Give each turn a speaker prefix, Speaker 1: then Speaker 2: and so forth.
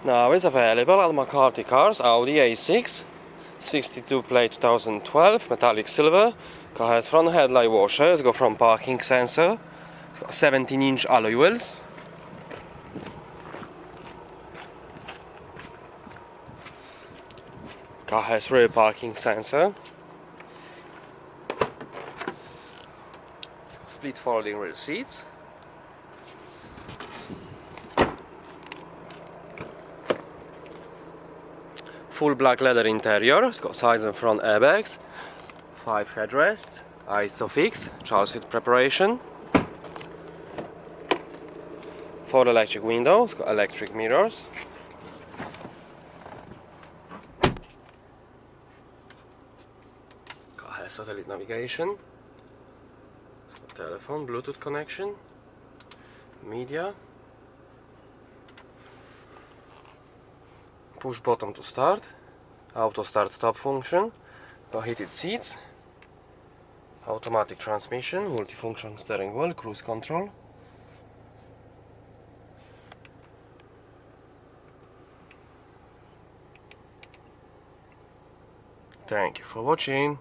Speaker 1: Now is available at McCarthycars Audi A6 62 plate 2012 metallic silver. Car has front headlight washer, it's got front parking sensor, it's got 17-inch alloy wheels. Car has rear parking sensor. It's got split folding rear seats. Full black leather interior, it's got side and front airbags, 5 headrests, ISOFIX, child seat preparation, 4 electric windows, it's got electric mirrors, car has satellite navigation, it's got telephone, Bluetooth connection, media, push button to start, auto start stop function, got heated seats, automatic transmission, multifunction steering wheel, cruise control. Thank you for watching.